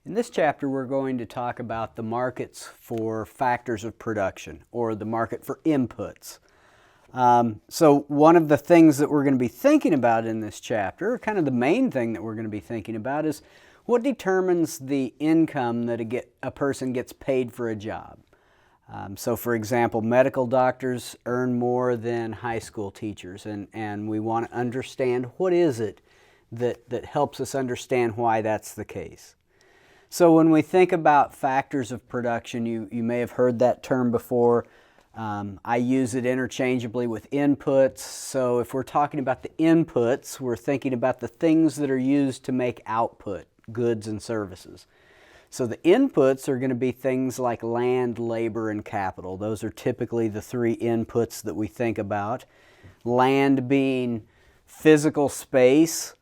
In this chapter, we're going to talk about the markets for factors of production, or the market for inputs. So one of the things that we're going to be thinking about in this chapter, kind of the main thing that we're going to be thinking about, is what determines the income that a person gets paid for a job. So for example, medical doctors earn more than high school teachers, and we want to understand what is it that helps us understand why that's the case. So when we think about factors of production, you may have heard that term before. I use it interchangeably with inputs. So if we're talking about the inputs, we're thinking about the things that are used to make output, goods and services. So the inputs are going to be things like land, labor, and capital. Those are typically the three inputs that we think about. Land being physical space,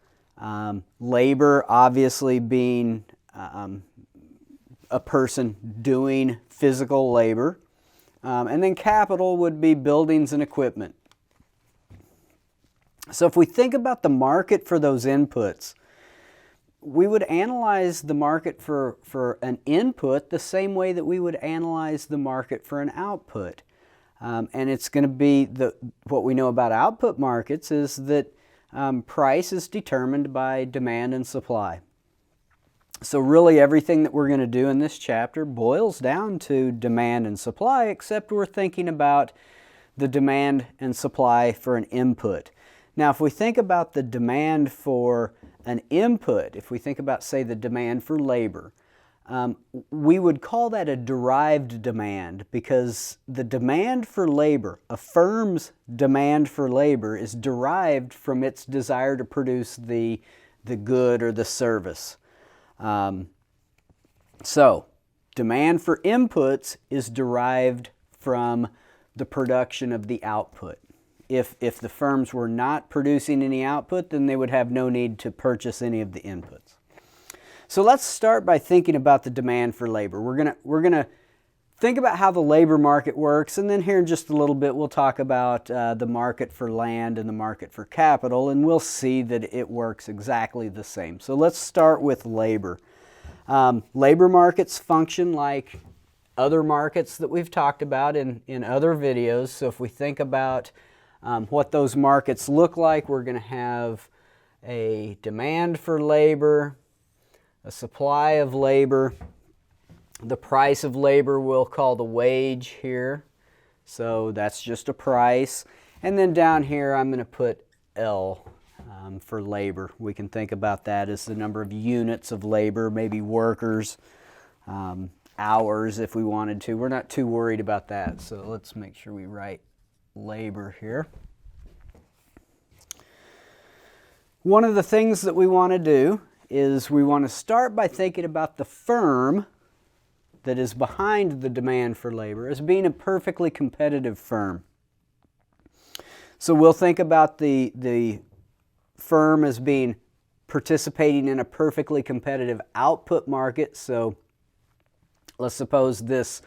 labor obviously being a person doing physical labor, and then capital would be buildings and equipment. So if we think about the market for those inputs, we would analyze the market for an input the same way that we would analyze the market for an output. And it's going to be what we know about output markets is that price is determined by demand and supply. So really everything that we're going to do in this chapter boils down to demand and supply, except we're thinking about the demand and supply for an input. Now if we think about the demand for an input, if we think about, say, the demand for labor, we would call that a derived demand, because the demand for labor, a firm's demand for labor, is derived from its desire to produce the good or the service. So demand for inputs is derived from the production of the output. If the firms were not producing any output, then they would have no need to purchase any of the inputs. So let's start by thinking about the demand for labor. We're gonna think about how the labor market works, and then here in just a little bit we'll talk about the market for land and the market for capital, and we'll see that it works exactly the same. So let's start with labor. Labor markets function like other markets that we've talked about in other videos. So if we think about what those markets look like, we're going to have a demand for labor, a supply of labor. The price of labor we'll call the wage here. So that's just a price. And then down here I'm going to put L for labor. We can think about that as the number of units of labor, maybe workers, hours if we wanted to. We're not too worried about that. So let's make sure we write labor here. One of the things that we want to do is we want to start by thinking about the firm that is behind the demand for labor as being a perfectly competitive firm. So we'll think about the firm as being participating in a perfectly competitive output market. So let's suppose this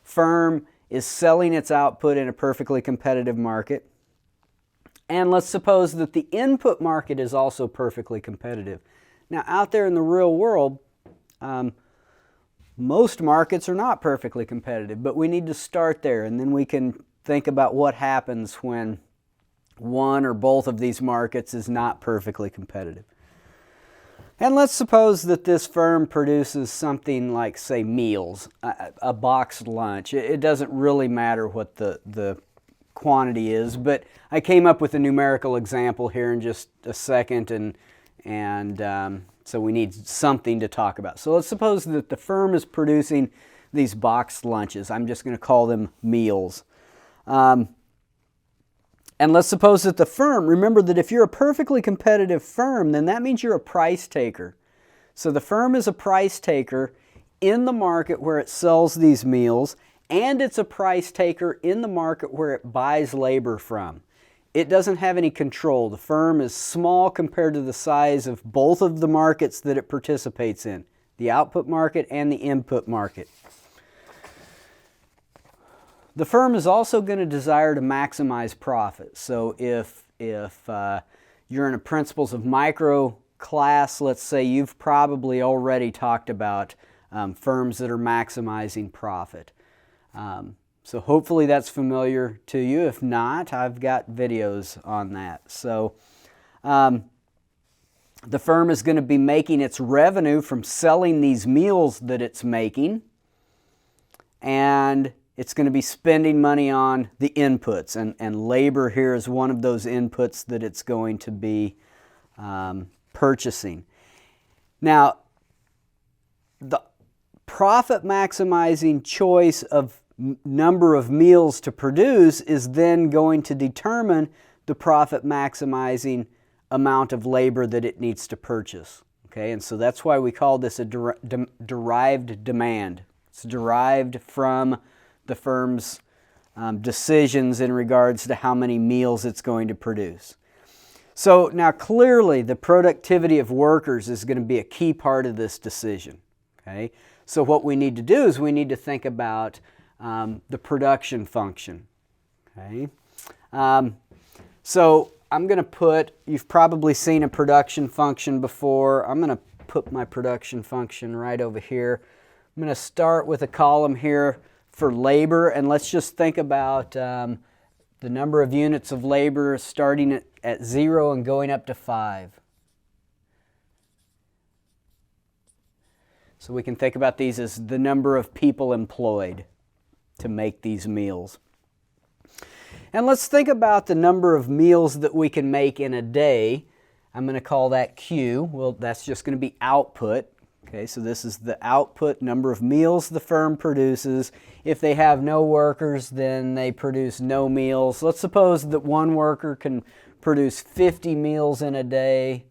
firm is selling its output in a perfectly competitive market. And let's suppose that the input market is also perfectly competitive. Now out there in the real world, most markets are not perfectly competitive, but we need to start there, and then we can think about what happens when one or both of these markets is not perfectly competitive. And let's suppose that this firm produces something like, say, meals, a boxed lunch. It doesn't really matter what the quantity is, but I came up with a numerical example here in just a second, and so we need something to talk about. So let's suppose that the firm is producing these boxed lunches. I'm just going to call them meals. And let's suppose that the firm, remember that if you're a perfectly competitive firm, then that means you're a price taker. So the firm is a price taker in the market where it sells these meals, and it's a price taker in the market where it buys labor from. It doesn't have any control. The firm is small compared to the size of both of the markets that it participates in, the output market and the input market. The firm is also going to desire to maximize profit. So if you're in a principles of class, let's say you've probably already talked about firms that are maximizing profit. So hopefully that's familiar to you. If not, I've got videos on that. So the firm is going to be making its revenue from selling these meals that it's making, and it's going to be spending money on the inputs, and labor here is one of those inputs that it's going to be purchasing. Now, the profit maximizing choice of number of meals to produce is then going to determine the profit maximizing amount of labor that it needs to purchase. Okay, and so that's why we call this a derived demand. It's derived from the firm's decisions in regards to how many meals it's going to produce. So now clearly the productivity of workers is going to be a key part of this decision. Okay, so what we need to do is we need to think about the production function. Okay, so I'm going to put, you've probably seen a production function before. I'm going to put my production function right over here. I'm going to start with a column here for labor, and let's just think about the number of units of labor starting at 0 and going up to 5. So we can think about these as the number of people employed to make these meals. And let's think about the number of meals that we can make in a day. I'm going to call that Q. Well, that's just going to be output. Okay, so this is the output number of meals the firm produces. If they have no workers, then they produce no meals. Let's suppose that one worker can produce 50 meals in a day,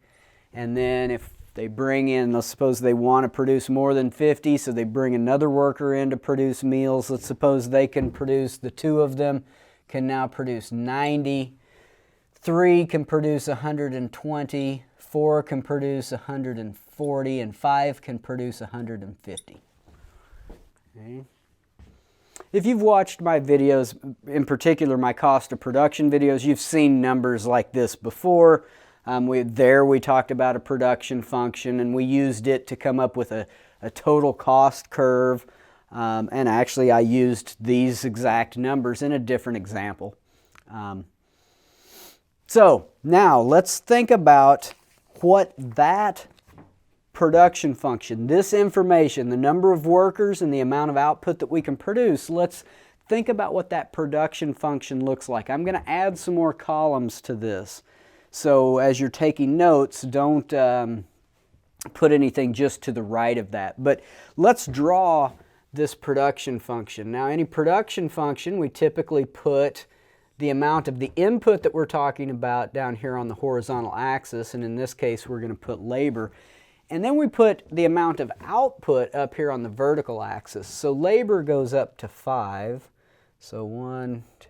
and then if they bring in, let's suppose they want to produce more than 50, so they bring another worker in to produce meals. Let's suppose they can produce, the two of them can now produce 90. 3 can produce 120. 4 can produce 140. And 5 can produce 150. Okay. If you've watched my videos, in particular my cost of production videos, you've seen numbers like this before. We talked about a production function, and we used it to come up with a total cost curve. And actually I used these exact numbers in a different example. So now let's think about what that production function, this information, the number of workers and the amount of output that we can produce, let's think about what that production function looks like. I'm going to add some more columns to this. So as you're taking notes, don't put anything just to the right of that. But let's draw this production function. Now, any production function, we typically put the amount of the input that we're talking about down here on the horizontal axis, and in this case we're going to put labor. And then we put the amount of output up here on the vertical axis. So labor goes up to 5. So 1, 2.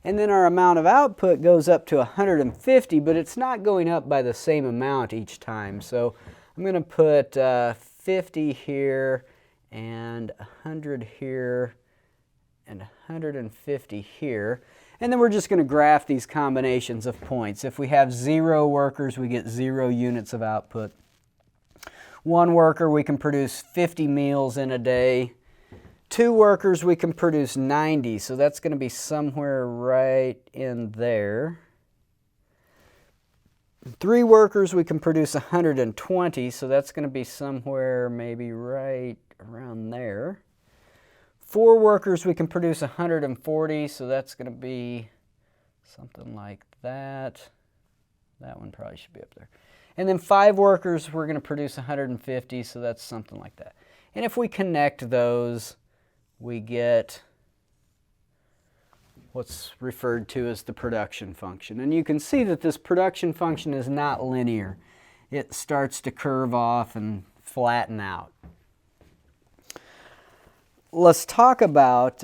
And then our amount of output goes up to 150, but it's not going up by the same amount each time. So I'm going to put 50 here, and 100 here, and 150 here. And then we're just going to graph these combinations of points. If we have 0 workers, we get 0 units of output. 1 worker, we can produce 50 meals in a day. 2 workers, we can produce 90, so that's going to be somewhere right in there. 3 workers, we can produce 120, so that's going to be somewhere maybe right around there. 4 workers, we can produce 140, so that's going to be something like that. That one probably should be up there. And then 5 workers, we're going to produce 150, so that's something like that. And if we connect those, we get what's referred to as the production function. And you can see that this production function is not linear. It starts to curve off and flatten out. Let's talk about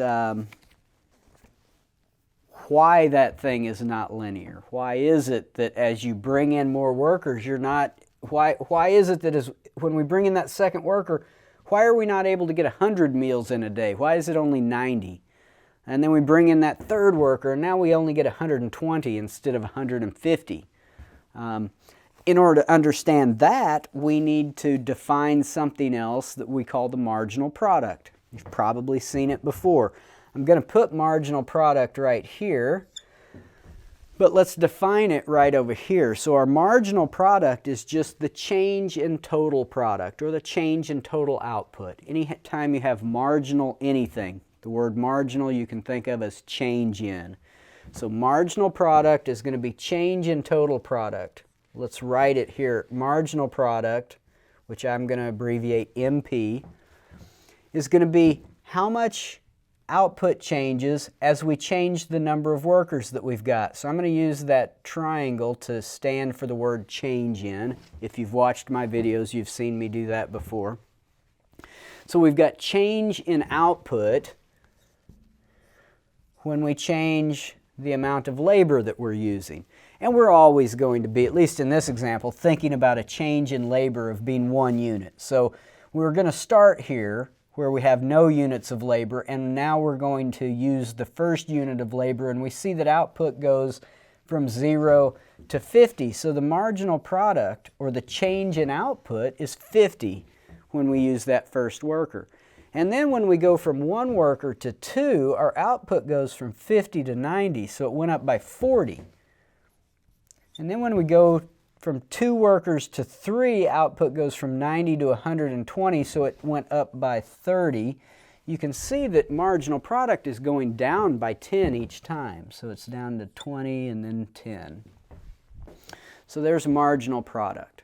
why that thing is not linear. Why is it that as you bring in more workers, you're not, why is it that when we bring in that second worker, why are we not able to get 100 meals in a day? Why is it only 90? And then we bring in that third worker, and now we only get 120 instead of 150. In order to understand that, we need to define something else that we call the marginal product. You've probably seen it before. I'm going to put marginal product right here, but let's define it right over here. So our marginal product is just the change in total product, or the change in total output. Anytime you have marginal anything, the word marginal you can think of as change in. So marginal product is going to be change in total product. Let's write it here. Marginal product, which I'm going to abbreviate MP, is going to be how much output changes as we change the number of workers that we've got. So I'm going to use that triangle to stand for the word change in. If you've watched my videos, you've seen me do that before. So we've got change in output when we change the amount of labor that we're using. And we're always going to be, at least in this example, thinking about a change in labor of being 1 unit. So we're going to start here where we have no units of labor, and now we're going to use the first unit of labor, and we see that output goes from 0 to 50. So the marginal product, or the change in output, is 50 when we use that first worker. And then when we go from 1 worker to 2, our output goes from 50 to 90, so it went up by 40. And then when we go from 2 workers to 3, output goes from 90 to 120, so it went up by 30. You can see that marginal product is going down by 10 each time. So it's down to 20 and then 10. So there's marginal product.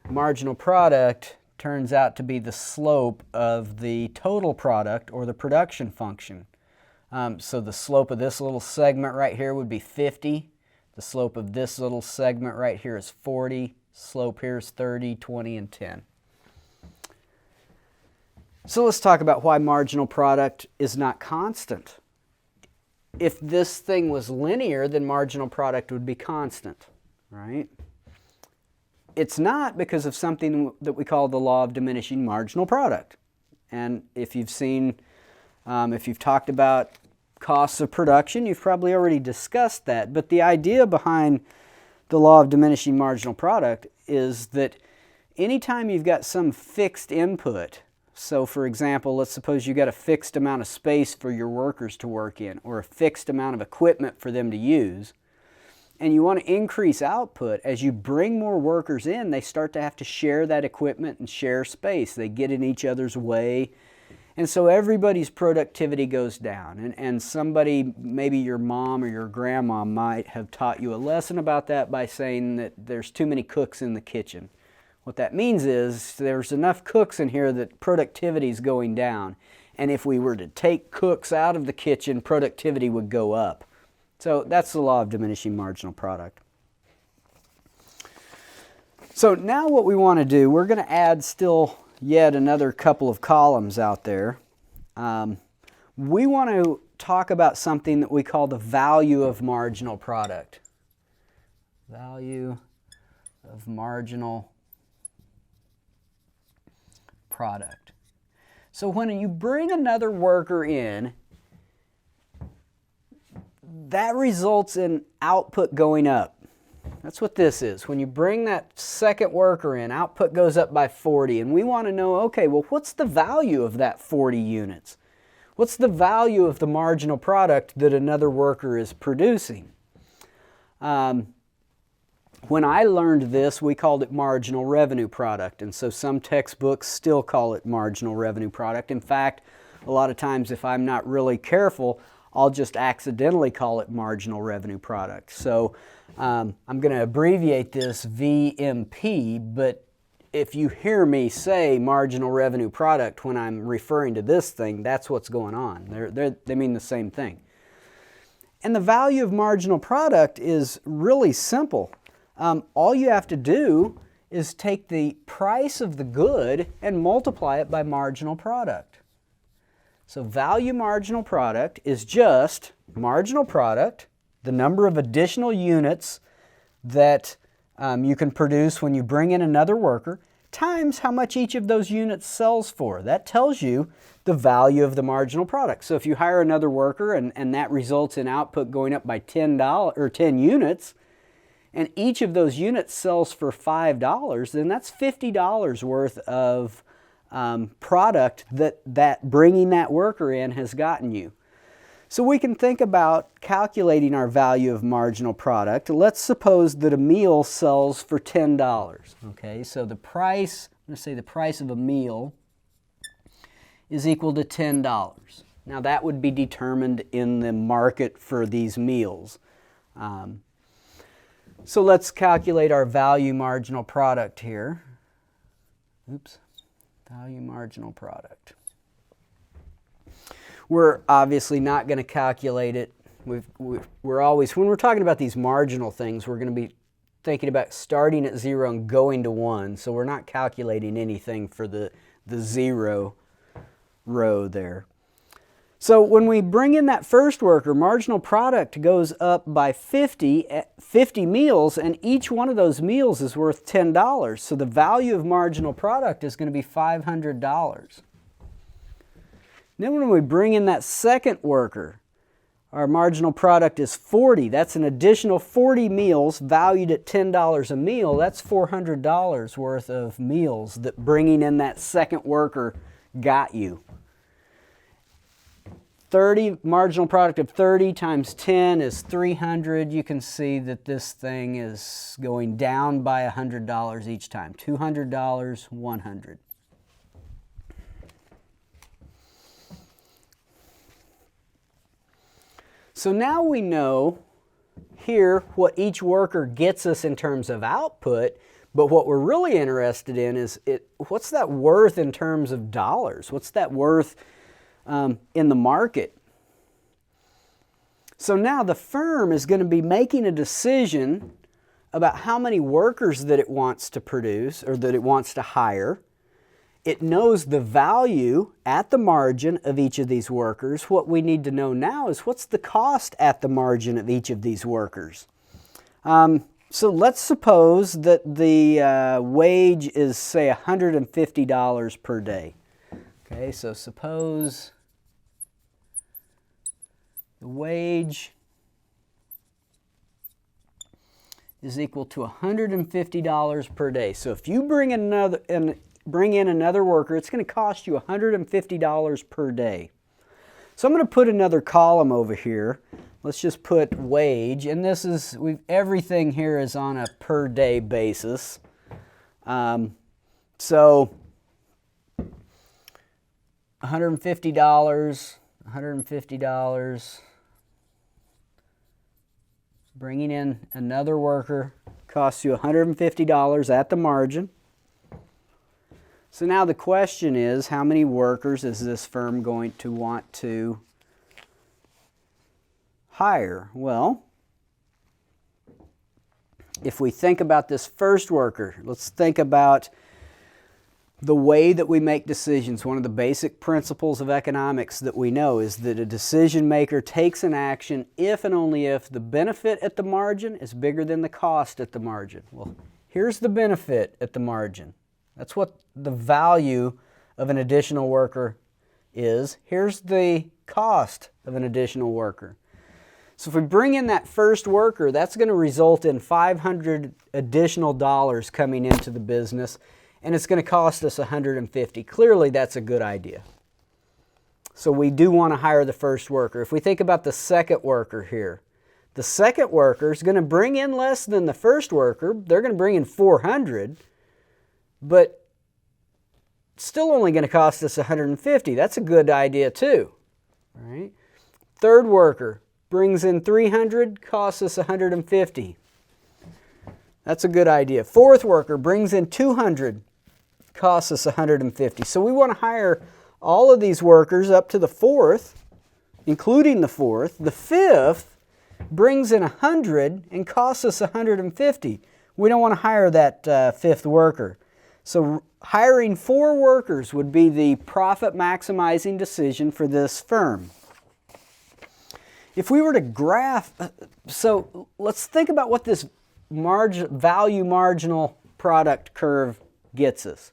Marginal product turns out to be the slope of the total product, or the production function. So the slope of this little segment right here would be 50. The slope of this little segment right here is 40. Slope here is 30, 20, and 10. So let's talk about why marginal product is not constant. If this thing was linear, then marginal product would be constant, right? It's not, because of something that we call the law of diminishing marginal product. And if you've seen, if you've talked about costs of production, you've probably already discussed that. But the idea behind the law of diminishing marginal product is that anytime you've got some fixed input, so for example, let's suppose you've got a fixed amount of space for your workers to work in, or a fixed amount of equipment for them to use, and you want to increase output, as you bring more workers in, they start to have to share that equipment and share space. They get in each other's way. And so everybody's productivity goes down. And somebody, maybe your mom or your grandma, might have taught you a lesson about that by saying that there's too many cooks in the kitchen. What that means is there's enough cooks in here that productivity is going down. And if we were to take cooks out of the kitchen, productivity would go up. So that's the law of diminishing marginal product. So now what we want to do, we're going to add still yet another couple of columns out there. We want to talk about something that we call the value of marginal product. Value of marginal product. So when you bring another worker in, that results in output going up. That's what this is. When you bring that second worker in, output goes up by 40. And we want to know, okay, well, what's the value of that 40 units? What's the value of the marginal product that another worker is producing? When I learned this, we called it marginal revenue product. And so some textbooks still call it marginal revenue product. In fact, a lot of times if I'm not really careful, I'll just accidentally call it marginal revenue product. So I'm going to abbreviate this VMP, but if you hear me say marginal revenue product when I'm referring to this thing, that's what's going on. They mean the same thing. And the value of marginal product is really simple. All you have to do is take the price of the good and multiply it by marginal product. So value marginal product is just marginal product, the number of additional units that you can produce when you bring in another worker, times how much each of those units sells for. That tells you the value of the marginal product. So if you hire another worker and that results in output going up by $10 or 10 units, and each of those units sells for $5, then that's $50 worth of product that bringing that worker in has gotten you. So we can think about calculating our value of marginal product. Let's suppose that a meal sells for $10. Okay, so the price, I'm going to say the price of a meal is equal to $10. Now that would be determined in the market for these meals. So let's calculate our value marginal product here. Oops, value marginal product. We're obviously not going to calculate it. We're always, when we're talking about these marginal things, we're going to be thinking about starting at 0 and going to 1. So we're not calculating anything for the 0 row there. So when we bring in that first worker, marginal product goes up by 50 meals, and each one of those meals is worth $10. So the value of marginal product is going to be $500. Then when we bring in that second worker, our marginal product is 40. That's an additional 40 meals valued at $10 a meal. That's $400 worth of meals that bringing in that second worker got you. 30, marginal product of 30 times 10 is 300. You can see that this thing is going down by $100 each time. $200, $100. So now we know here what each worker gets us in terms of output, but what we're really interested in is what's that worth in terms of dollars? What's that worth in the market? So now the firm is going to be making a decision about how many workers that it wants to produce or that it wants to hire. It knows the value at the margin of each of these workers. What we need to know now is what's the cost at the margin of each of these workers. So let's suppose that the wage is, say, $150 per day. Okay, so suppose the wage is equal to $150 per day. So if you bring in another worker, it's going to cost you $150 per day. So I'm going to put another column over here. Let's just put wage, and this is, everything here is on a per day basis. So $150, bringing in another worker costs you $150 at the margin. So now the question is, how many workers is this firm going to want to hire? Well, if we think about this first worker, let's think about the way that we make decisions. One of the basic principles of economics that we know is that a decision maker takes an action if and only if the benefit at the margin is bigger than the cost at the margin. Well, here's the benefit at the margin. That's what the value of an additional worker is. Here's the cost of an additional worker. So if we bring in that first worker, that's going to result in $500 additional dollars coming into the business, and it's going to cost us $150. Clearly, that's a good idea. So we do want to hire the first worker. If we think about the second worker here, the second worker is going to bring in less than the first worker. They're going to bring in $400, but still only going to cost us $150. That's a good idea too. All right? Third worker brings in $300, costs us $150. That's a good idea. Fourth worker brings in $200, costs us $150. So we want to hire all of these workers up to the fourth, including the fourth. The fifth brings in $100 and costs us $150. We don't want to hire that fifth worker. So hiring 4 workers would be the profit maximizing decision for this firm. If we were to graph, so let's think about what this value marginal product curve gets us.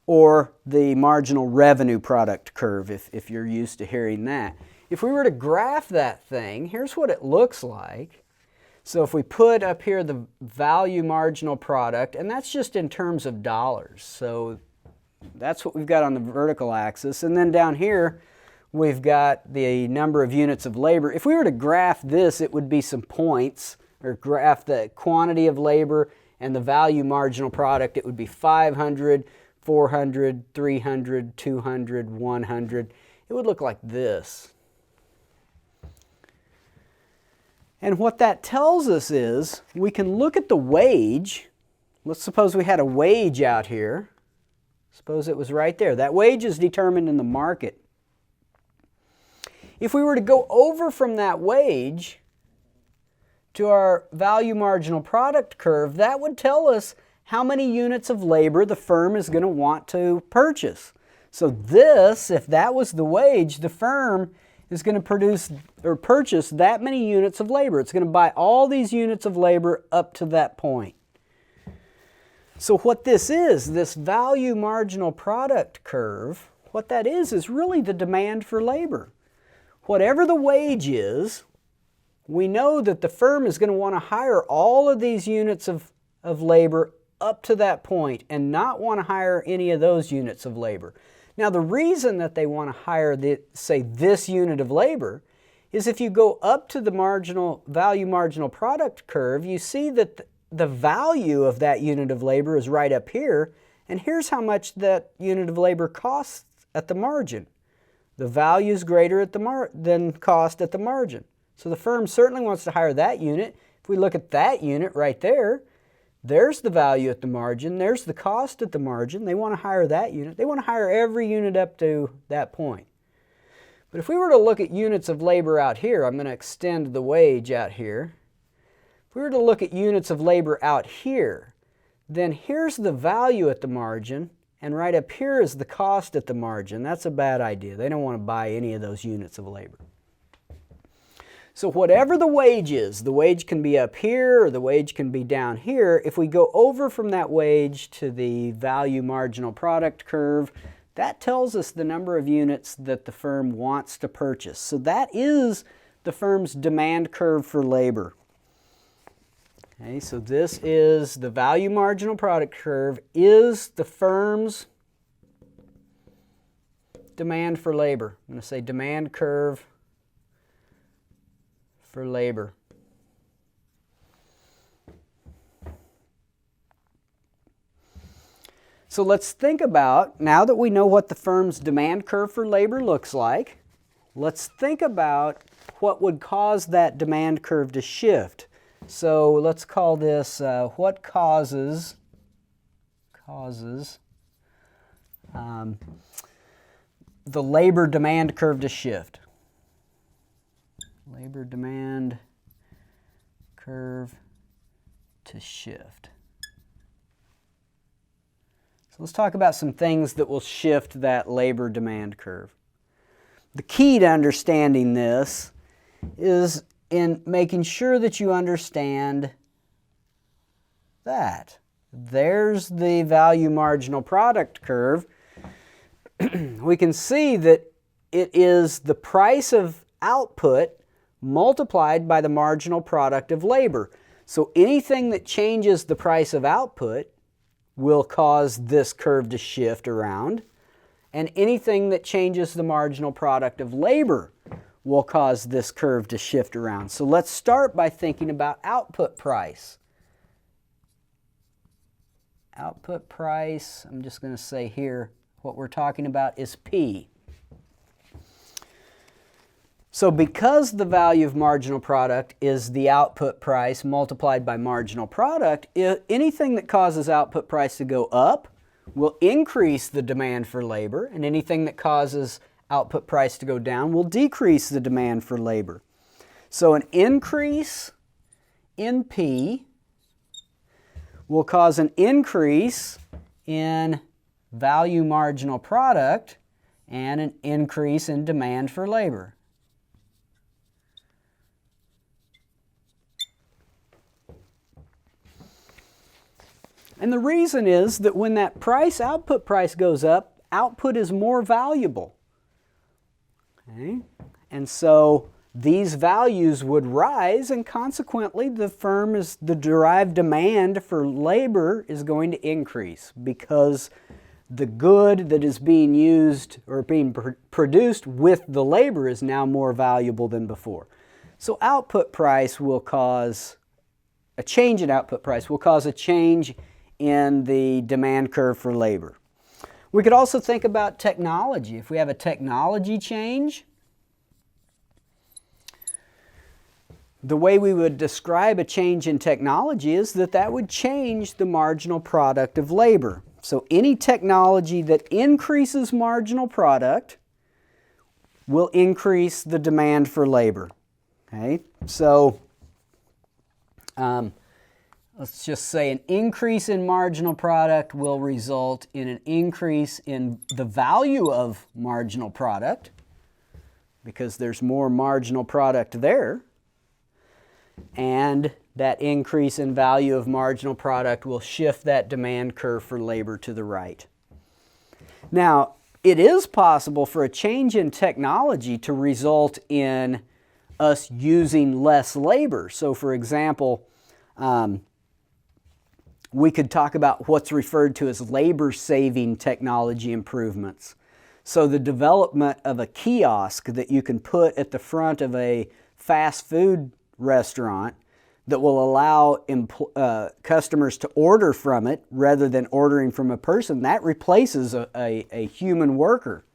Or the marginal revenue product curve, if you're used to hearing that. If we were to graph that thing, here's what it looks like. So if we put up here the value marginal product, and that's just in terms of dollars. So that's what we've got on the vertical axis. And then down here, we've got the number of units of labor. If we were to graph this, it would be some points, or graph the quantity of labor and the value marginal product. It would be 500, 400, 300, 200, 100. It would look like this. And what that tells us is we can look at the wage. Let's suppose we had a wage out here. Suppose it was right there. That wage is determined in the market. If we were to go over from that wage to our value marginal product curve, that would tell us how many units of labor the firm is going to want to purchase. So this, if that was the wage, the firm is going to produce or purchase that many units of labor. It's going to buy all these units of labor up to that point. So what this is, this value marginal product curve, what that is really the demand for labor. Whatever the wage is, we know that the firm is going to want to hire all of these units of labor up to that point and not want to hire any of those units of labor. Now the reason that they want to hire, say, this unit of labor is if you go up to the value marginal product curve, you see that the value of that unit of labor is right up here, and here's how much that unit of labor costs at the margin. The value is greater than cost at the margin. So the firm certainly wants to hire that unit. If we look at that unit right there, there's the value at the margin, there's the cost at the margin. They want to hire that unit. They want to hire every unit up to that point. But if we were to look at units of labor out here, I'm going to extend the wage out here. If we were to look at units of labor out here, then here's the value at the margin, and right up here is the cost at the margin. That's a bad idea. They don't want to buy any of those units of labor. So whatever the wage is, the wage can be up here or the wage can be down here. If we go over from that wage to the value marginal product curve, that tells us the number of units that the firm wants to purchase. So that is the firm's demand curve for labor. Okay, so this is the value marginal product curve, is the firm's demand for labor. I'm going to say demand curve for labor. So let's think about, now that we know what the firm's demand curve for labor looks like, let's think about what would cause that demand curve to shift. So let's call this what causes the labor demand curve to shift. Labor demand curve to shift. So let's talk about some things that will shift that labor demand curve. The key to understanding this is in making sure that you understand that. There's the value marginal product curve. We can see that it is the price of output multiplied by the marginal product of labor. So anything that changes the price of output will cause this curve to shift around, and anything that changes the marginal product of labor will cause this curve to shift around. So let's start by thinking about output price. Output price, I'm just going to say here, what we're talking about is P. So because the value of marginal product is the output price multiplied by marginal product, anything that causes output price to go up will increase the demand for labor, and anything that causes output price to go down will decrease the demand for labor. So an increase in P will cause an increase in value marginal product and an increase in demand for labor. And the reason is that when that output price goes up, output is more valuable. Okay? And so these values would rise, and consequently the derived demand for labor is going to increase because the good that is being used or being produced with the labor is now more valuable than before. So output price will cause a change in output price, will cause a change in the demand curve for labor. We could also think about technology. If we have a technology change, the way we would describe a change in technology is that would change the marginal product of labor. So any technology that increases marginal product will increase the demand for labor. Okay? So let's just say an increase in marginal product will result in an increase in the value of marginal product because there's more marginal product there. And that increase in value of marginal product will shift that demand curve for labor to the right. Now, it is possible for a change in technology to result in us using less labor. So, for example, we could talk about what's referred to as labor-saving technology improvements. So the development of a kiosk that you can put at the front of a fast food restaurant that will allow customers to order from it rather than ordering from a person, that replaces a human worker.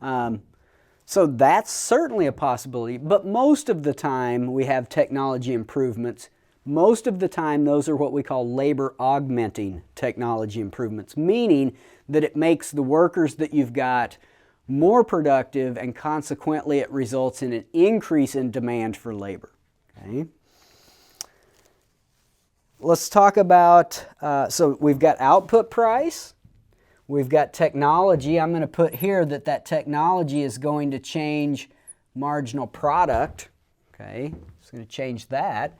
So that's certainly a possibility, but most of the time we have technology improvements. Most of the time those are what we call labor augmenting technology improvements, meaning that it makes the workers that you've got more productive and consequently it results in an increase in demand for labor. Okay? Let's talk about, so we've got output price, we've got technology. I'm going to put here that technology is going to change marginal product. Okay, it's going to change that.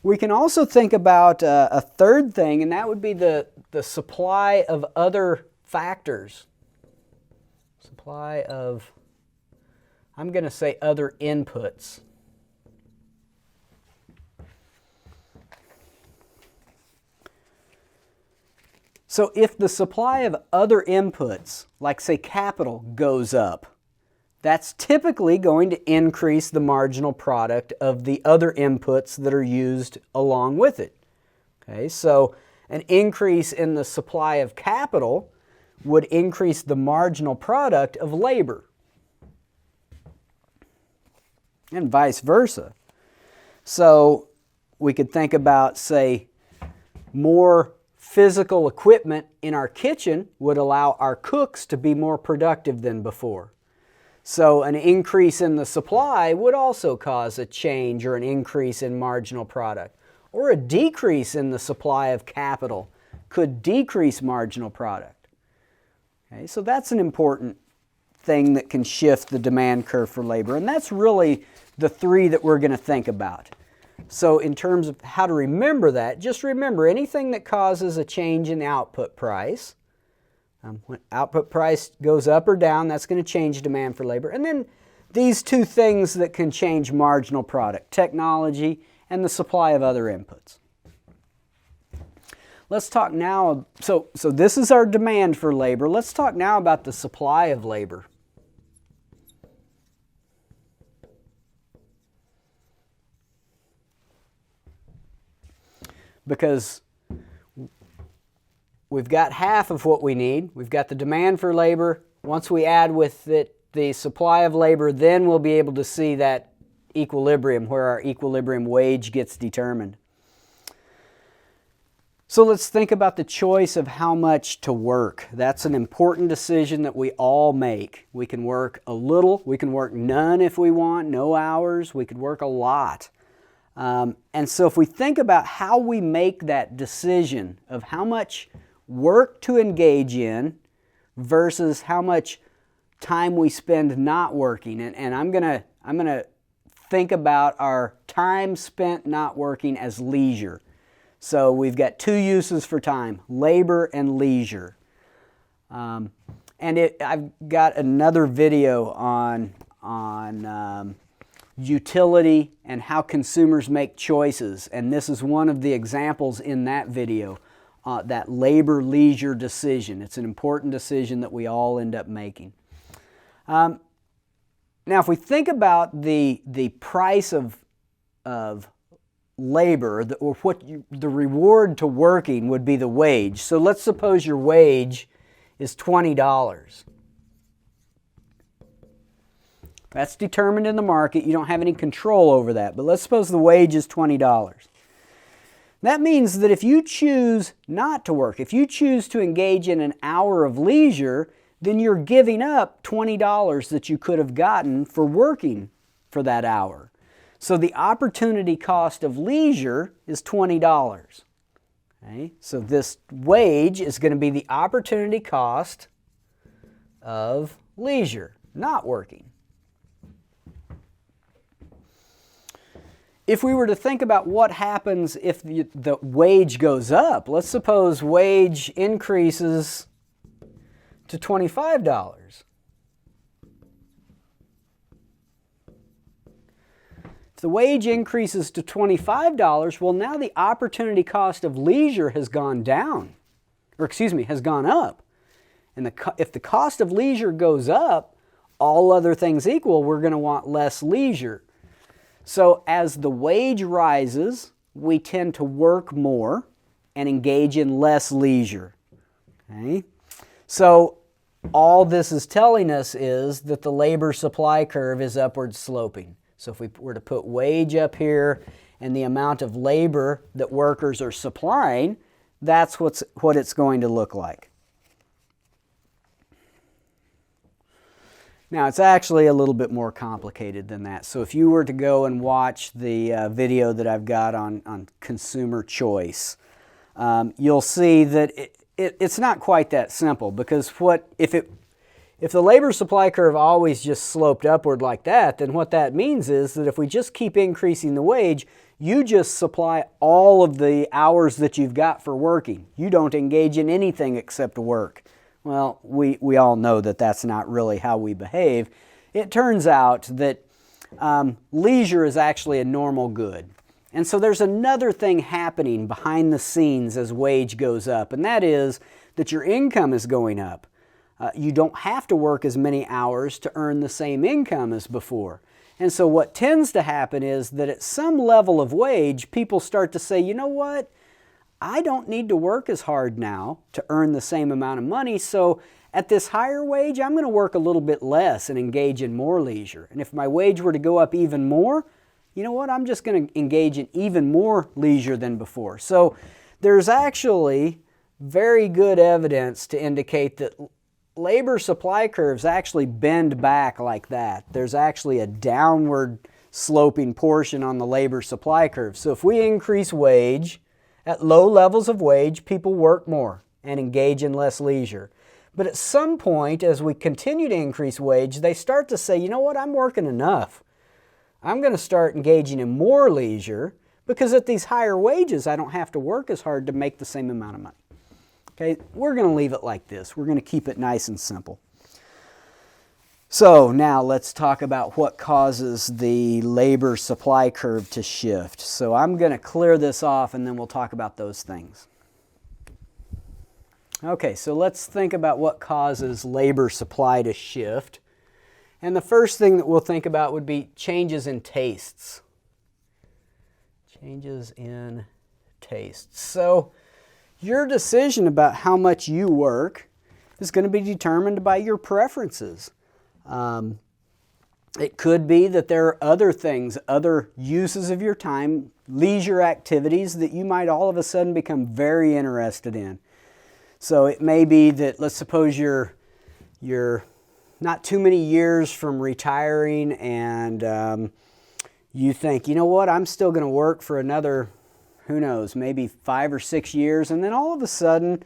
We can also think about a third thing, and that would be the supply of other factors. Supply of, I'm going to say other inputs. So if the supply of other inputs, like say capital, goes up, that's typically going to increase the marginal product of the other inputs that are used along with it. Okay, so an increase in the supply of capital would increase the marginal product of labor, and vice versa. So we could think about, say, more physical equipment in our kitchen would allow our cooks to be more productive than before. So an increase in the supply would also cause a change or an increase in marginal product. Or a decrease in the supply of capital could decrease marginal product. Okay, so that's an important thing that can shift the demand curve for labor. And that's really the three that we're going to think about. So in terms of how to remember that, just remember anything that causes a change in the output price. When output price goes up or down, that's going to change demand for labor. And then these two things that can change marginal product, technology and the supply of other inputs. Let's talk now, so this is our demand for labor. Let's talk now about the supply of labor. Because we've got half of what we need. We've got the demand for labor. Once we add with it the supply of labor, then we'll be able to see that equilibrium, where our equilibrium wage gets determined. So let's think about the choice of how much to work. That's an important decision that we all make. We can work a little, we can work none if we want, no hours, we could work a lot. And so if we think about how we make that decision of how much work to engage in versus how much time we spend not working, and I'm gonna think about our time spent not working as leisure. So we've got two uses for time, labor and leisure. And I've got another video on utility and how consumers make choices. And this is one of the examples in that video, that labor-leisure decision. It's an important decision that we all end up making. Now, if we think about the price of labor, or the reward to working would be the wage. So let's suppose your wage is $20. That's determined in the market. You don't have any control over that. But let's suppose the wage is $20. That means that if you choose not to work, if you choose to engage in an hour of leisure, then you're giving up $20 that you could have gotten for working for that hour. So the opportunity cost of leisure is $20. Okay? So this wage is going to be the opportunity cost of leisure, not working. If we were to think about what happens if the wage goes up, let's suppose wage increases to $25. If the wage increases to $25, well, now the opportunity cost of leisure has gone down, has gone up. And if the cost of leisure goes up, all other things equal, we're going to want less leisure. So as the wage rises, we tend to work more and engage in less leisure. Okay? So all this is telling us is that the labor supply curve is upward sloping. So if we were to put wage up here and the amount of labor that workers are supplying, that's what it's going to look like. Now, it's actually a little bit more complicated than that. So if you were to go and watch the video that I've got on consumer choice, you'll see that it's not quite that simple, because if the labor supply curve always just sloped upward like that, then what that means is that if we just keep increasing the wage, you just supply all of the hours that you've got for working. You don't engage in anything except work. Well, we all know that that's not really how we behave. It turns out that leisure is actually a normal good. And so there's another thing happening behind the scenes as wage goes up, and that is that your income is going up. You don't have to work as many hours to earn the same income as before. And so what tends to happen is that at some level of wage, people start to say, you know what? I don't need to work as hard now to earn the same amount of money, so at this higher wage, I'm going to work a little bit less and engage in more leisure. And if my wage were to go up even more, you know what? I'm just going to engage in even more leisure than before. So there's actually very good evidence to indicate that labor supply curves actually bend back like that. There's actually a downward sloping portion on the labor supply curve. So if we increase wage, at low levels of wage, people work more and engage in less leisure. But at some point, as we continue to increase wage, they start to say, you know what, I'm working enough. I'm going to start engaging in more leisure, because at these higher wages, I don't have to work as hard to make the same amount of money. Okay, we're going to leave it like this. We're going to keep it nice and simple. So now let's talk about what causes the labor supply curve to shift. So I'm going to clear this off and then we'll talk about those things. Okay, so let's think about what causes labor supply to shift. And the first thing that we'll think about would be changes in tastes. Changes in tastes. So your decision about how much you work is going to be determined by your preferences. It could be that there are other things, other uses of your time, leisure activities that you might all of a sudden become very interested in. So it may be that, let's suppose you're not too many years from retiring and you think, you know what, I'm still going to work for another, who knows, maybe 5 or 6 years, and then all of a sudden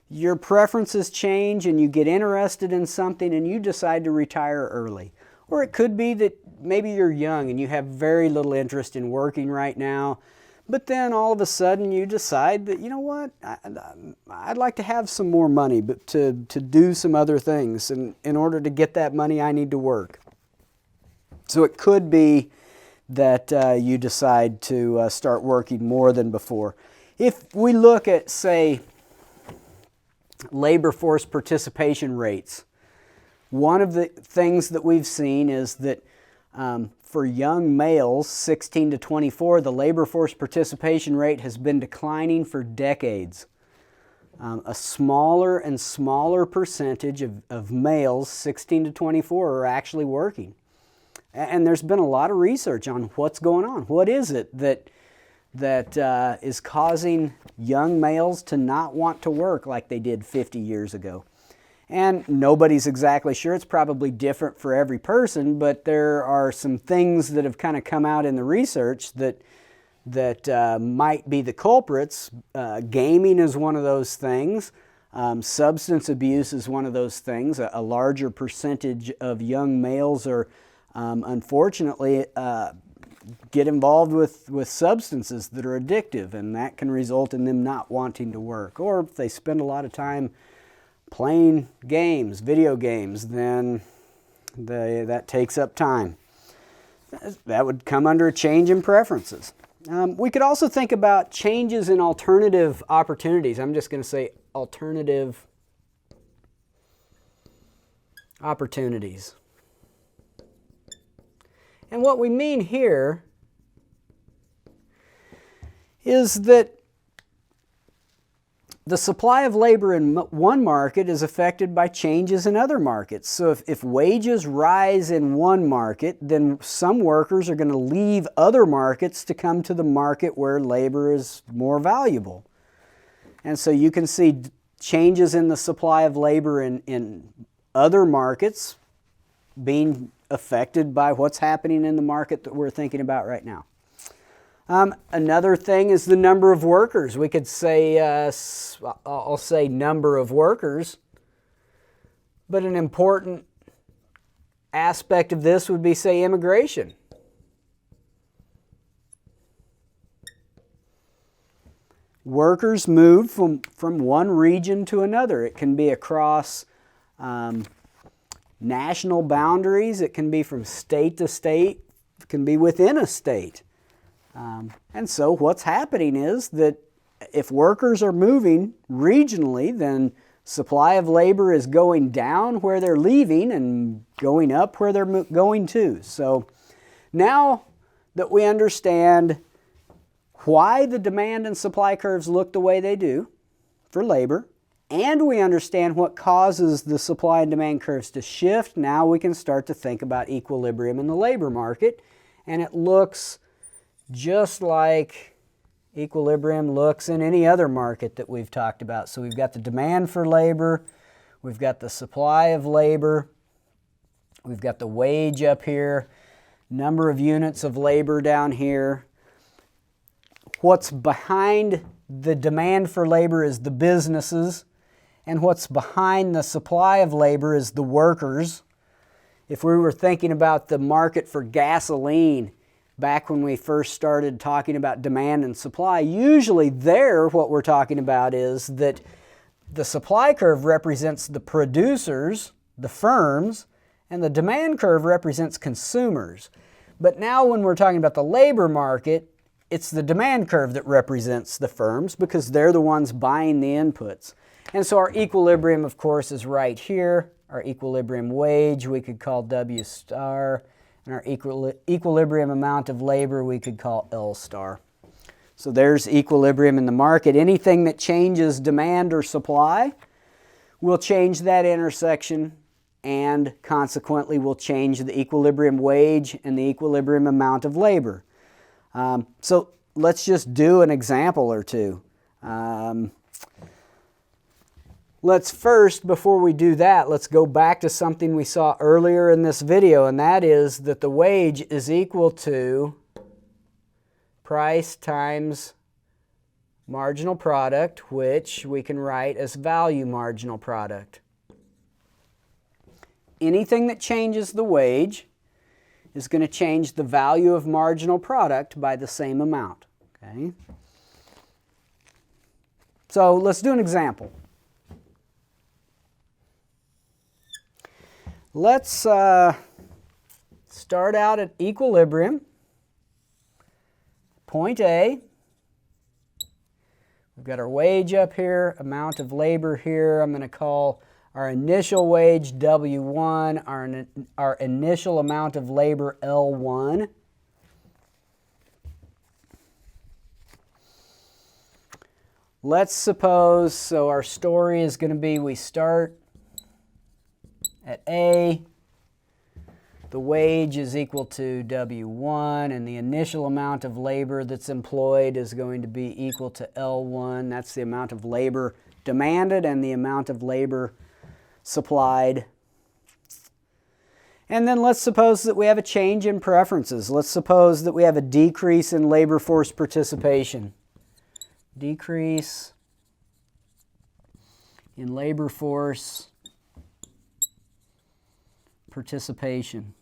your preferences change and you get interested in something and you decide to retire early. Or it could be that maybe you're young and you have very little interest in working right now, But then all of a sudden you decide that, you know what, I'd like to have some more money, but to do some other things. And in order to get that money, I need to work. So it could be that you decide to start working more than before. If we look at, say, labor force participation rates, one of the things that we've seen is that for young males, 16 to 24, the labor force participation rate has been declining for decades. A smaller and smaller percentage of males, 16 to 24, are actually working. And there's been a lot of research on what's going on. What is it that is causing young males to not want to work like they did 50 years ago? And nobody's exactly sure. It's probably different for every person, but there are some things that have kind of come out in the research that might be the culprits. Gaming is one of those things. Substance abuse is one of those things. A larger percentage of young males are, unfortunately, get involved with substances that are addictive, and that can result in them not wanting to work. Or if they spend a lot of time playing games, video games, then that takes up time. That would come under a change in preferences. We could also think about changes in alternative opportunities. I'm just going to say alternative opportunities. And what we mean here is that the supply of labor in one market is affected by changes in other markets. So if wages rise in one market, then some workers are going to leave other markets to come to the market where labor is more valuable. And so you can see changes in the supply of labor in other markets being affected by what's happening in the market that we're thinking about right now. Another thing is the number of workers. We could say, I'll say number of workers, but an important aspect of this would be, say, immigration. Workers move from one region to another. It can be across national boundaries. It can be from state to state. It can be within a state. And so what's happening is that if workers are moving regionally, then supply of labor is going down where they're leaving and going up where they're going to. So now that we understand why the demand and supply curves look the way they do for labor, and we understand what causes the supply and demand curves to shift, now we can start to think about equilibrium in the labor market. And it looks just like equilibrium looks in any other market that we've talked about. So we've got the demand for labor, we've got the supply of labor, we've got the wage up here, number of units of labor down here. What's behind the demand for labor is the businesses, and what's behind the supply of labor is the workers. If we were thinking about the market for gasoline back when we first started talking about demand and supply, usually there what we're talking about is that the supply curve represents the producers, the firms, and the demand curve represents consumers. But now when we're talking about the labor market, it's the demand curve that represents the firms because they're the ones buying the inputs. And so our equilibrium, of course, is right here. Our equilibrium wage we could call W star, and our equilibrium amount of labor we could call L star. So there's equilibrium in the market. Anything that changes demand or supply will change that intersection, and consequently will change the equilibrium wage and the equilibrium amount of labor. So let's just do an example or two. Let's first, before we do that, let's go back to something we saw earlier in this video, and that is that the wage is equal to price times marginal product, which we can write as value marginal product. Anything that changes the wage is going to change the value of marginal product by the same amount. Okay. So let's do an example. Let's start out at equilibrium, point A. We've got our wage up here, amount of labor here. I'm going to call our initial wage W1, our initial amount of labor L1. Let's suppose, so our story is going to be we start at A, the wage is equal to W1, and the initial amount of labor that's employed is going to be equal to L1. That's the amount of labor demanded and the amount of labor supplied. And then let's suppose that we have a change in preferences. Let's suppose that we have a decrease in labor force participation. Decrease in labor force participation.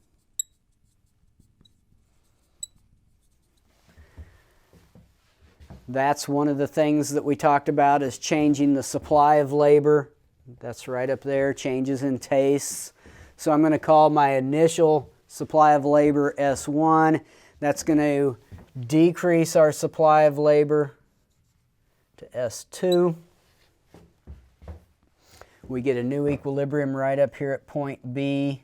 That's one of the things that we talked about is changing the supply of labor. That's right up there, changes in tastes. So I'm going to call my initial supply of labor S1. That's going to decrease our supply of labor to S2. We get a new equilibrium right up here at point B.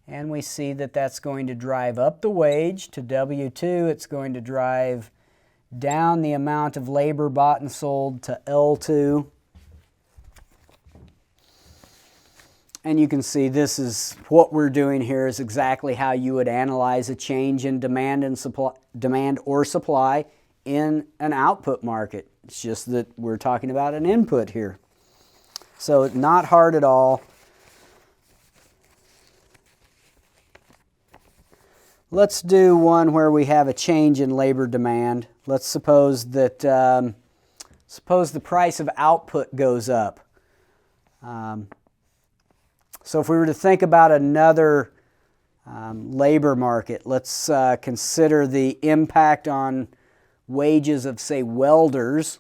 And we see that that's going to drive up the wage to W2. It's going to drive down the amount of labor bought and sold to L2. And you can see this is what we're doing here is exactly how you would analyze a change in demand and supply, demand or supply in an output market. It's just that we're talking about an input here. So not hard at all. Let's do one where we have a change in labor demand. Let's suppose that suppose the price of output goes up. So if we were to think about another labor market, let's consider the impact on wages of, say, welders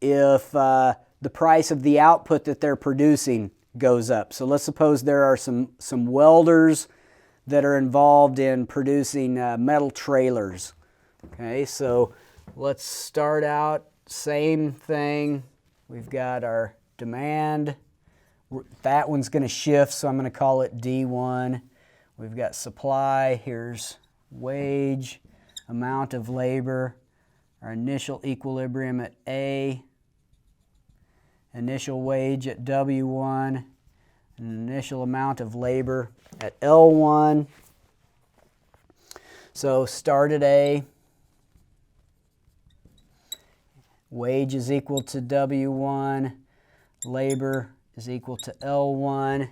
if the price of the output that they're producing goes up. So let's suppose there are some welders that are involved in producing metal trailers. Okay, so let's start out, same thing. We've got our demand. That one's going to shift, so I'm going to call it D1. We've got supply. Here's wage, amount of labor, our initial equilibrium at A, initial wage at W1, an initial amount of labor at L1. So start at A. Wage is equal to W1. Labor is equal to L1.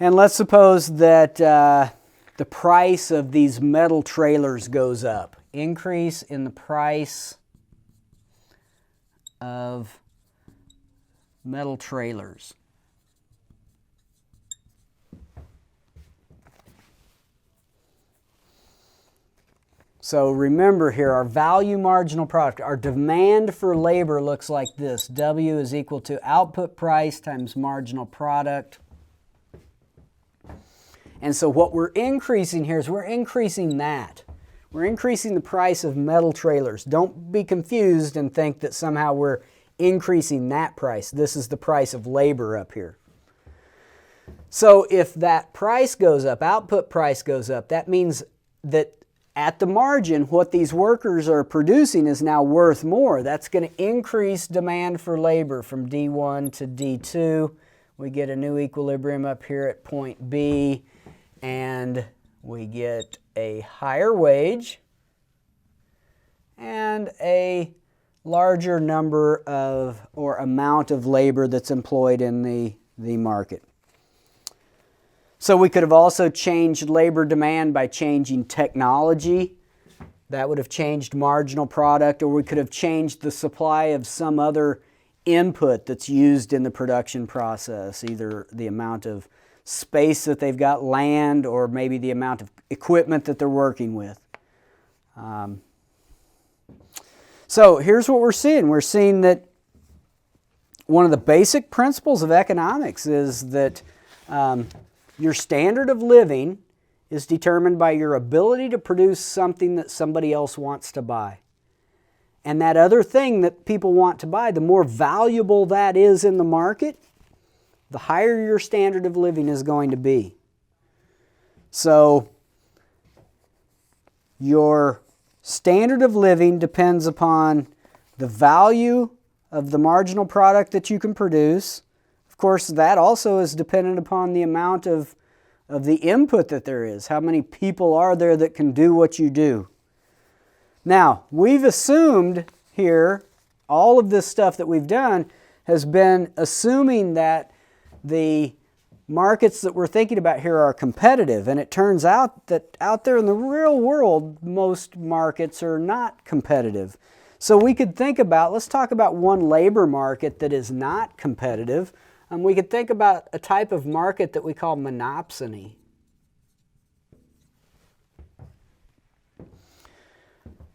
And let's suppose that the price of these metal trailers goes up. Increase in the price of metal trailers. So remember here, our value marginal product, our demand for labor looks like this. W is equal to output price times marginal product. And so what we're increasing here is we're increasing that. We're increasing the price of metal trailers. Don't be confused and think that somehow we're increasing that price. This is the price of labor up here. So if that price goes up, output price goes up, that means that at the margin, what these workers are producing is now worth more. That's going to increase demand for labor from D1 to D2. We get a new equilibrium up here at point B, and we get a higher wage and a larger number of or amount of labor that's employed in the market. So we could have also changed labor demand by changing technology. That would have changed marginal product, or we could have changed the supply of some other input that's used in the production process, either the amount of space that they've got, land, or maybe the amount of equipment that they're working with. So here's what we're seeing. We're seeing that one of the basic principles of economics is that your standard of living is determined by your ability to produce something that somebody else wants to buy. And that other thing that people want to buy, the more valuable that is in the market, the higher your standard of living is going to be. So your standard of living depends upon the value of the marginal product that you can produce. Of course, that also is dependent upon the amount of the input that there is. How many people are there that can do what you do? Now, we've assumed here, all of this stuff that we've done has been assuming that the markets that we're thinking about here are competitive, and it turns out that out there in the real world, most markets are not competitive. So we could think about, let's talk about one labor market that is not competitive. We could think about a type of market that we call monopsony.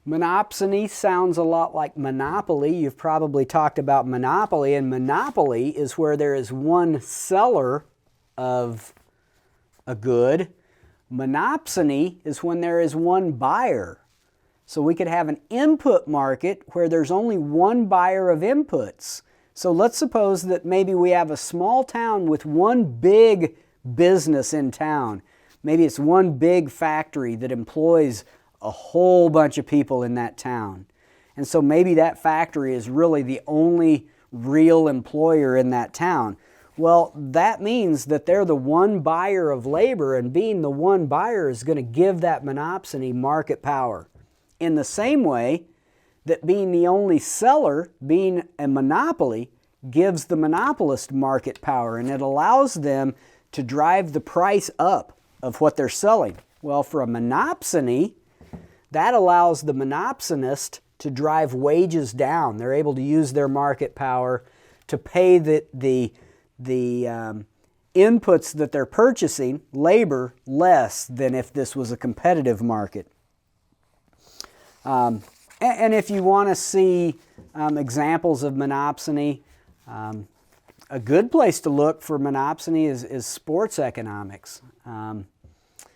Monopsony sounds a lot like monopoly. You've probably talked about monopoly, and monopoly is where there is one seller of a good. Monopsony is when there is one buyer. So we could have an input market where there's only one buyer of inputs. So let's suppose that maybe we have a small town with one big business in town. Maybe it's one big factory that employs a whole bunch of people in that town. And so maybe that factory is really the only real employer in that town. Well, that means that they're the one buyer of labor, and being the one buyer is going to give that monopsony market power. In the same way that being the only seller, being a monopoly, gives the monopolist market power, and it allows them to drive the price up of what they're selling. Well, for a monopsony, that allows the monopsonist to drive wages down. They're able to use their market power to pay the inputs that they're purchasing, labor, less than if this was a competitive market. And if you want to see examples of monopsony, a good place to look for monopsony is sports economics.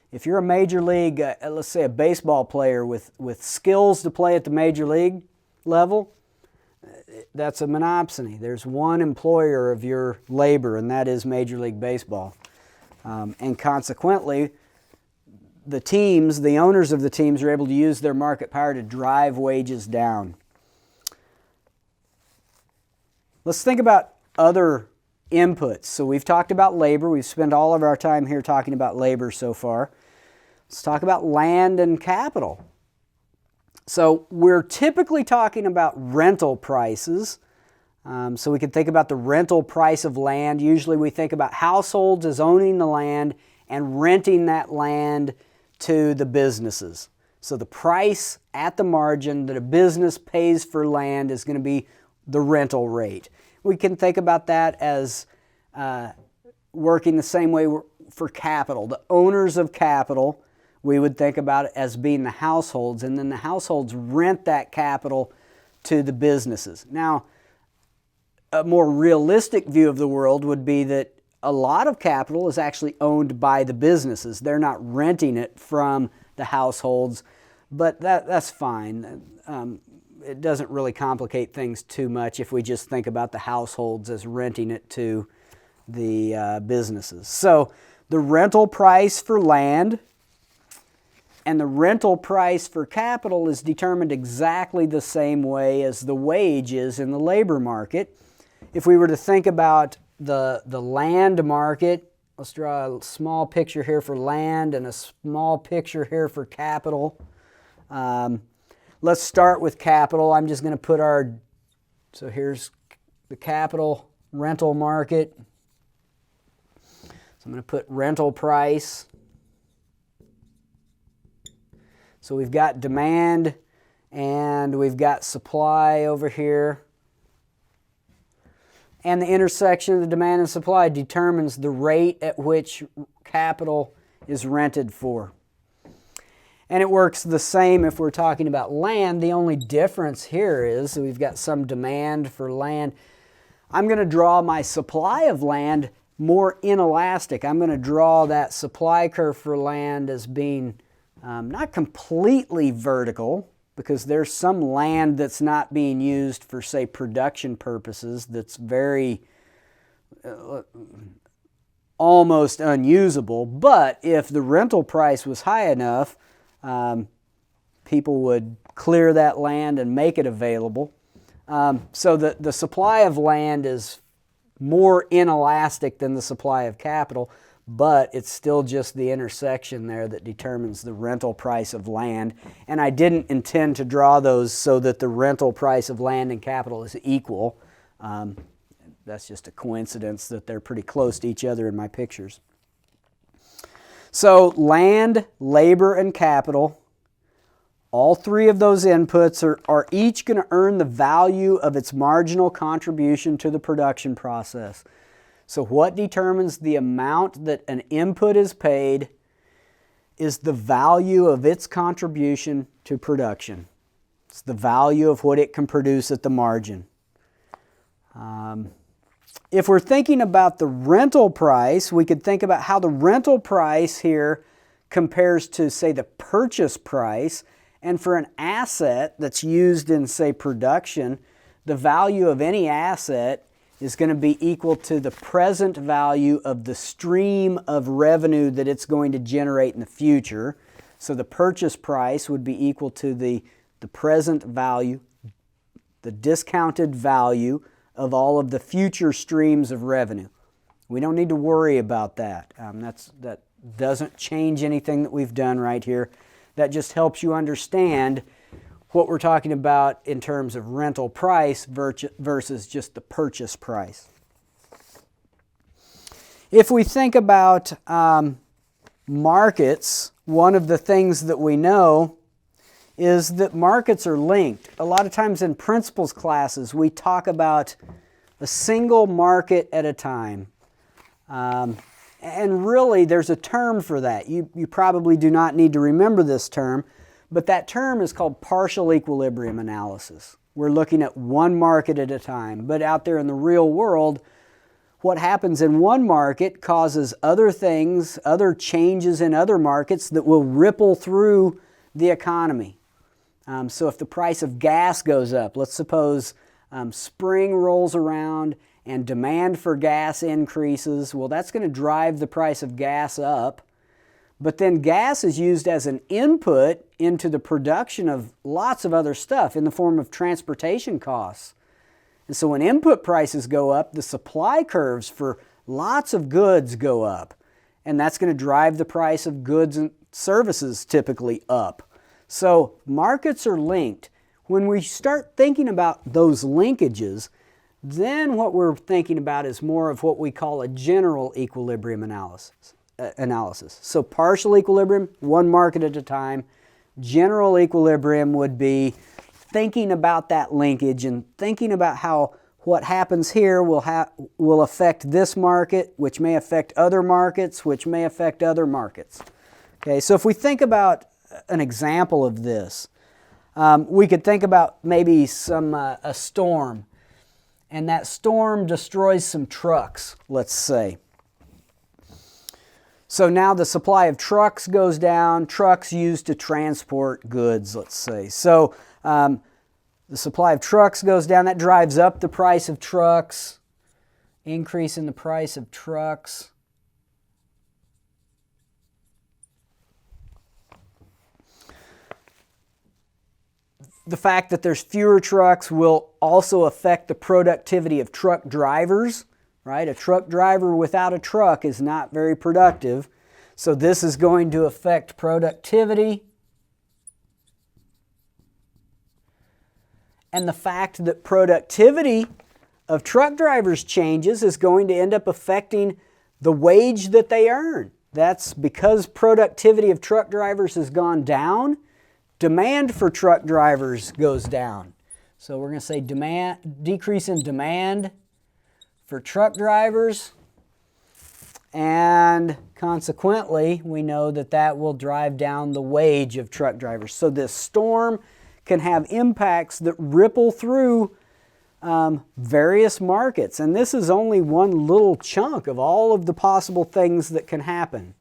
If you're a major league, let's say a baseball player with skills to play at the major league level, that's a monopsony. There's one employer of your labor, and that is Major League Baseball. And consequently, the owners of the teams are able to use their market power to drive wages down. Let's think about other inputs. So we've talked about labor. We've spent all of our time here talking about labor so far. Let's talk about land and capital. So we're typically talking about rental prices. So we can think about the rental price of land. Usually we think about households as owning the land and renting that land to the businesses. So the price at the margin that a business pays for land is going to be the rental rate. We can think about that as working the same way for capital. The owners of capital, we would think about it as being the households, and then the households rent that capital to the businesses. Now, a more realistic view of the world would be that a lot of capital is actually owned by the businesses. They're not renting it from the households, but that's fine. It doesn't really complicate things too much if we just think about the households as renting it to the businesses. So the rental price for land and the rental price for capital is determined exactly the same way as the wage is in the labor market. If we were to think about the land market, let's draw a small picture here for land and a small picture here for capital. Let's start with capital. I'm just going to put so here's the capital rental market. So I'm going to put rental price. So we've got demand and we've got supply over here. And the intersection of the demand and supply determines the rate at which capital is rented for. And it works the same if we're talking about land. The only difference here is we've got some demand for land. I'm going to draw my supply of land more inelastic. I'm going to draw that supply curve for land as being not completely vertical, because there's some land that's not being used for, say, production purposes that's very almost unusable. But if the rental price was high enough, people would clear that land and make it available. So the supply of land is more inelastic than the supply of capital, but it's still just the intersection there that determines the rental price of land. And I didn't intend to draw those so that the rental price of land and capital is equal. That's just a coincidence that they're pretty close to each other in my pictures. So land, labor, and capital, all three of those inputs are each going to earn the value of its marginal contribution to the production process. So what determines the amount that an input is paid is the value of its contribution to production. It's the value of what it can produce at the margin. If we're thinking about the rental price, we could think about how the rental price here compares to, say, the purchase price. And for an asset that's used in, say, production, the value of any asset is going to be equal to the present value of the stream of revenue that it's going to generate in the future. So the purchase price would be equal to the present value, the discounted value of all of the future streams of revenue. We don't need to worry about that. That doesn't change anything that we've done right here. That just helps you understand what we're talking about in terms of rental price versus just the purchase price. If we think about markets, one of the things that we know is that markets are linked. A lot of times in principles classes, we talk about a single market at a time. And really, there's a term for that. You probably do not need to remember this term, but that term is called partial equilibrium analysis. We're looking at one market at a time. But out there in the real world, what happens in one market causes other things, other changes in other markets that will ripple through the economy. So if the price of gas goes up, let's suppose spring rolls around and demand for gas increases, well, that's going to drive the price of gas up. But then gas is used as an input into the production of lots of other stuff in the form of transportation costs. And so when input prices go up, the supply curves for lots of goods go up. And that's going to drive the price of goods and services typically up. So markets are linked. When we start thinking about those linkages, then what we're thinking about is more of what we call a general equilibrium analysis. So partial equilibrium, one market at a time. General equilibrium would be thinking about that linkage and thinking about how what happens here will affect this market, which may affect other markets, which may affect other markets. Okay, so if we think about an example of this, we could think about maybe a storm, and that storm destroys some trucks, let's say. So now the supply of trucks goes down, trucks used to transport goods, let's say. So the supply of trucks goes down, that drives up the price of trucks, increase in the price of trucks. The fact that there's fewer trucks will also affect the productivity of truck drivers, right? A truck driver without a truck is not very productive. So this is going to affect productivity. And the fact that productivity of truck drivers changes is going to end up affecting the wage that they earn. That's because productivity of truck drivers has gone down. Demand for truck drivers goes down. So we're going to say decrease in demand for truck drivers. and consequently, we know that that will drive down the wage of truck drivers. So this storm can have impacts that ripple through various markets. And this is only one little chunk of all of the possible things that can happen.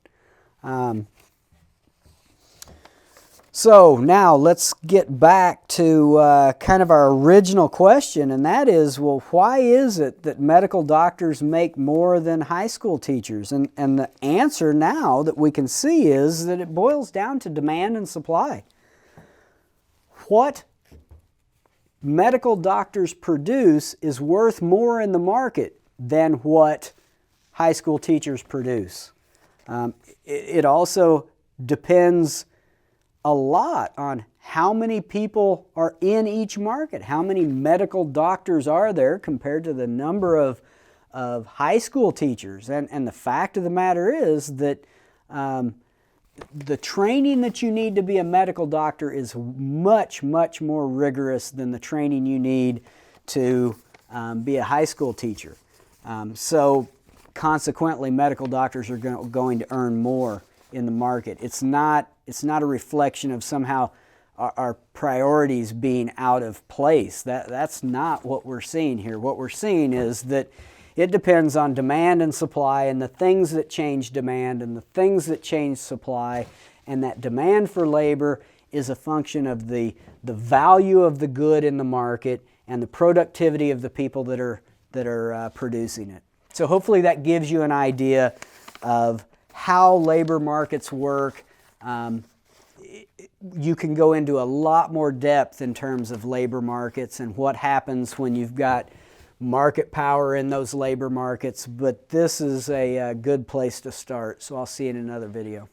So now let's get back to kind of our original question, and that is, well, why is it that medical doctors make more than high school teachers? And the answer now that we can see is that it boils down to demand and supply. What medical doctors produce is worth more in the market than what high school teachers produce. It also depends a lot on how many people are in each market. How many medical doctors are there compared to the number of high school teachers? And the fact of the matter is that the training that you need to be a medical doctor is much, much more rigorous than the training you need to be a high school teacher. So consequently, medical doctors are going to earn more in the market. It's not a reflection of somehow our priorities being out of place. That's not what we're seeing here. What we're seeing is that it depends on demand and supply, and the things that change demand and the things that change supply, and that demand for labor is a function of the value of the good in the market and the productivity of the people that are producing it. So hopefully that gives you an idea of how labor markets work. You can go into a lot more depth in terms of labor markets and what happens when you've got market power in those labor markets, but this is a good place to start. So I'll see you in another video.